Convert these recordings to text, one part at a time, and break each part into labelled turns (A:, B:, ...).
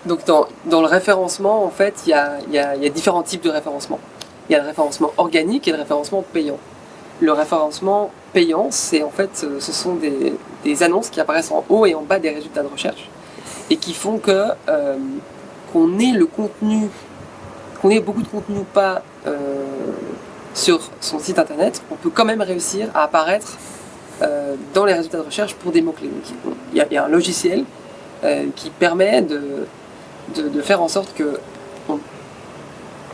A: Donc dans le référencement, en fait, il y a différents types de référencement. Il y a le référencement organique et le référencement payant. Le référencement payant, c'est en fait, ce sont des annonces qui apparaissent en haut et en bas des résultats de recherche et qui font que qu'on ait le contenu, qu'on ait beaucoup de contenu ou pas sur son site internet, on peut quand même réussir à apparaître dans les résultats de recherche pour des mots-clés. Il y a un logiciel qui permet de faire en sorte que on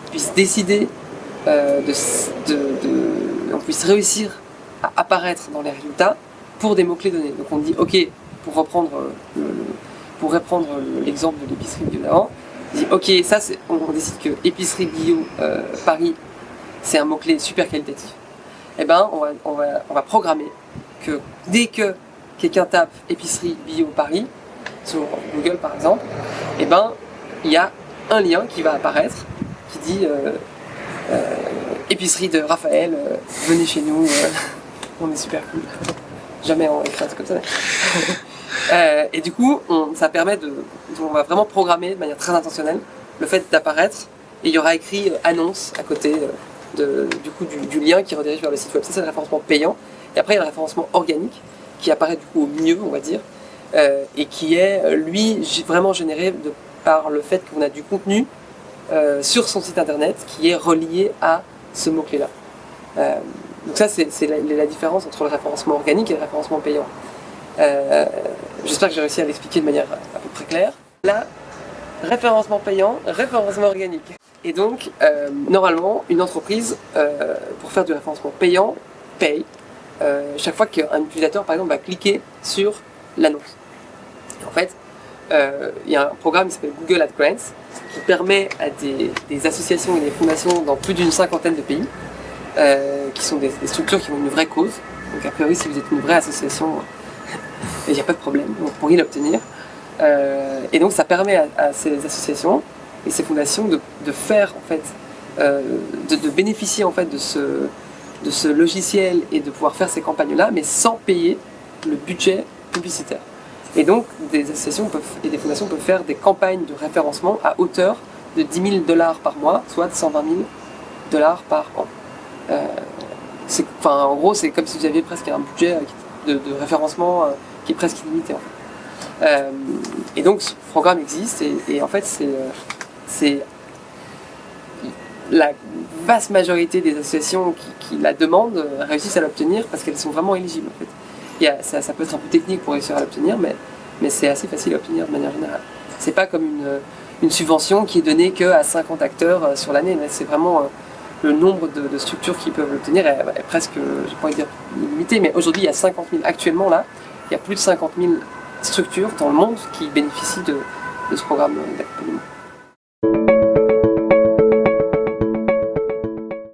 A: puisse décider, on puisse réussir à apparaître dans les résultats pour des mots-clés donnés. Donc on dit, ok, pour reprendre l'exemple de l'épicerie bio d'avant, on dit, ok, ça on décide que épicerie bio Paris, c'est un mot-clé super qualitatif. Et ben on va programmer que dès que quelqu'un tape épicerie bio Paris, sur Google par exemple, et ben il y a un lien qui va apparaître qui dit épicerie de Raphaël, venez chez nous, on est super cool. Jamais on écrit un truc comme ça. Et du coup, ça permet on va vraiment programmer de manière très intentionnelle le fait d'apparaître, et il y aura écrit annonce à côté du lien qui redirige vers le site web. Ça, c'est le référencement payant. Et après, il y a le référencement organique qui apparaît du coup au milieu, on va dire, et qui est, lui, vraiment généré par le fait qu'on a du contenu sur son site internet qui est relié à ce mot-clé-là. Donc ça, c'est la différence entre le référencement organique et le référencement payant. J'espère que j'ai réussi à l'expliquer de manière à peu près claire. Là, référencement payant, référencement organique. Et donc, normalement, une entreprise, pour faire du référencement payant, paye chaque fois qu'un utilisateur, par exemple, va cliquer sur l'annonce. En fait, il y a un programme qui s'appelle Google Ad Grants qui permet à des associations et des fondations dans plus d'une cinquantaine de pays, qui sont des structures qui ont une vraie cause. Donc a priori, si vous êtes une vraie association, il n'y a pas de problème, vous pourriez l'obtenir. Et donc ça permet à ces associations et ces fondations de faire en fait, de bénéficier en fait de ce logiciel et de pouvoir faire ces campagnes-là, mais sans payer le budget publicitaire. Et donc des associations et des fondations peuvent faire des campagnes de référencement à hauteur de 10 000 $ par mois, soit 120 000 $ par an. En gros, c'est comme si vous aviez presque un budget de référencement qui est presque illimité. En fait. Et donc ce programme existe et en fait c'est la vaste majorité des associations qui la demandent réussissent à l'obtenir parce qu'elles sont vraiment éligibles. En fait. Ça peut être un peu technique pour réussir à l'obtenir, mais c'est assez facile à obtenir de manière générale. C'est pas comme une subvention qui est donnée qu'à 50 acteurs sur l'année, mais c'est vraiment le nombre de structures qui peuvent l'obtenir est presque, je pourrais dire illimité, mais aujourd'hui il y a 50 000, actuellement là, il y a plus de 50 000 structures dans le monde qui bénéficient de ce programme d'accompagnement.